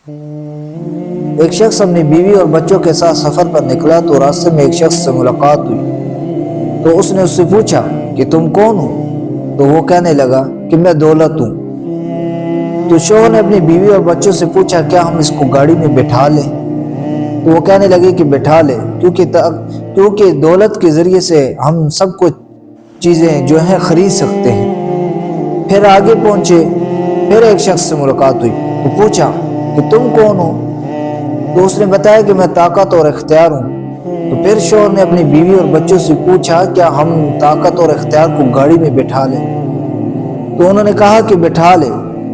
ایک شخص اپنی بیوی اور بچوں کے ساتھ سفر پر نکلا تو راستے میں ایک شخص سے ملاقات ہوئی تو اس نے اس سے پوچھا کہ تم کون ہو؟ تو وہ کہنے لگا کہ میں دولت ہوں۔ تو شوہر نے اپنی بیوی اور بچوں سے پوچھا کیا ہم اس کو گاڑی میں بٹھا لیں؟ تو وہ کہنے لگے کہ بٹھا لیں، کیونکہ دولت کے ذریعے سے ہم سب کچھ چیزیں جو ہیں خرید سکتے ہیں۔ پھر آگے پہنچے، پھر ایک شخص سے ملاقات ہوئی تو پوچھا کہ تم کون ہو؟ تو اس نے بتایا کہ میں طاقت اور اختیار ہوں۔ تو پھر شوہر نے اپنی بیوی اور بچوں سے پوچھا کیا ہم طاقت اور اختیار کو گاڑی میں بٹھا لیں؟ تو انہوں نے کہا کہ بٹھا لیں،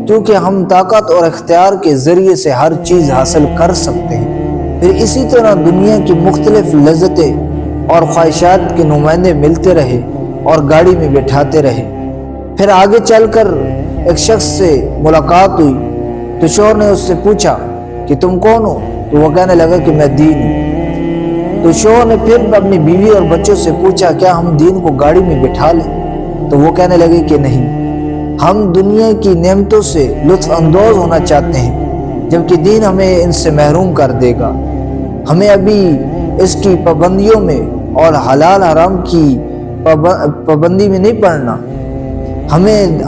کیونکہ ہم طاقت اور اختیار کے ذریعے سے ہر چیز حاصل کر سکتے ہیں۔ پھر اسی طرح دنیا کی مختلف لذتیں اور خواہشات کے نمائندے ملتے رہے اور گاڑی میں بٹھاتے رہے۔ پھر آگے چل کر ایک شخص سے ملاقات ہوئی تو شوہر نے اس سے پوچھا کہ تم کون ہو؟ تو وہ کہنے لگا کہ میں دین ہوں۔ تو شوہر نے پھر اپنی بیوی اور بچوں سے پوچھا کیا ہم دین کو گاڑی میں بٹھا لیں؟ تو وہ کہنے لگے کہ نہیں، ہم دنیا کی نعمتوں سے لطف اندوز ہونا چاہتے ہیں، جبکہ دین ہمیں ان سے محروم کر دے گا۔ ہمیں ابھی اس کی پابندیوں میں اور حلال حرام کی پابندی میں نہیں پڑنا،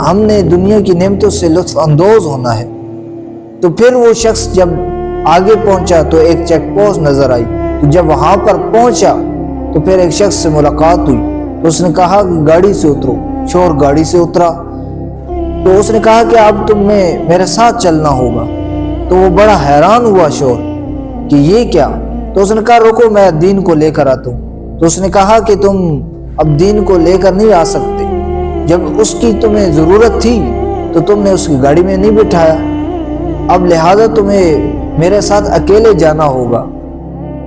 ہم نے دنیا کی نعمتوں سے لطف اندوز ہونا ہے۔ تو پھر وہ شخص جب آگے پہنچا تو ایک چیک پوسٹ نظر آئی، تو جب وہاں پر پہنچا تو پھر ایک شخص سے ملاقات ہوئی تو اس نے کہا کہ گاڑی سے اترو۔ شوہر گاڑی سے اترا تو اس نے کہا کہ اب تمہیں میرے ساتھ چلنا ہوگا۔ تو وہ بڑا حیران ہوا شوہر کہ یہ کیا؟ تو اس نے کہا رکو میں دین کو لے کر آتا ہوں۔ تو اس نے کہا کہ تم اب دین کو لے کر نہیں آ سکتے، جب اس کی تمہیں ضرورت تھی تو تم نے اس کی گاڑی میں نہیں بٹھایا، اب لہٰذا تمہیں میرے ساتھ اکیلے جانا ہوگا،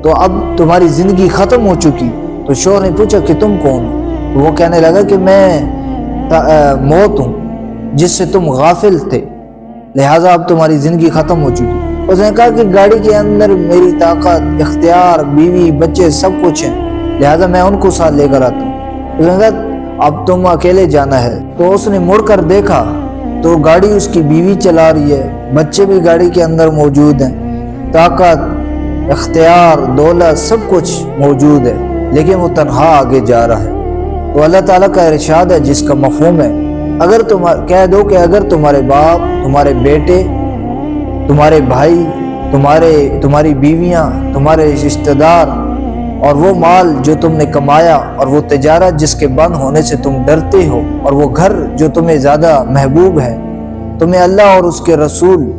تو اب تمہاری زندگی ختم ہو چکی۔ تو شوہر نے پوچھا کہ تم کون ہو؟ تو وہ کہنے لگا کہ میں موت ہوں جس سے تم غافل تھے، لہٰذا اب تمہاری زندگی ختم ہو چکی۔ اس نے کہا کہ گاڑی کے اندر میری طاقت، اختیار، بیوی، بچے سب کچھ ہیں، لہٰذا میں ان کو ساتھ لے کر آتا ہوں۔ اس نے کہا اب تم اکیلے جانا ہے۔ تو اس نے مڑ کر دیکھا تو گاڑی اس کی بیوی چلا رہی ہے، بچے بھی گاڑی کے اندر موجود ہیں، طاقت، اختیار، دولت سب کچھ موجود ہے، لیکن وہ تنہا آگے جا رہا ہے۔ تو اللہ تعالیٰ کا ارشاد ہے جس کا مفہوم ہے کہہ دو کہ اگر تمہارے باپ، تمہارے بیٹے، تمہارے بھائی، تمہاری بیویاں، تمہارے رشتہ دار اور وہ مال جو تم نے کمایا اور وہ تجارت جس کے بند ہونے سے تم ڈرتے ہو اور وہ گھر جو تمہیں زیادہ محبوب ہے، تمہیں اللہ اور اس کے رسول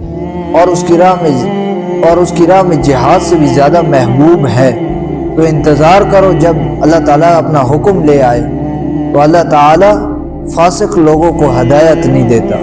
اور اس کی راہ میں جہاد سے بھی زیادہ محبوب ہے، تو انتظار کرو جب اللہ تعالیٰ اپنا حکم لے آئے۔ تو اللہ تعالیٰ فاسق لوگوں کو ہدایت نہیں دیتا۔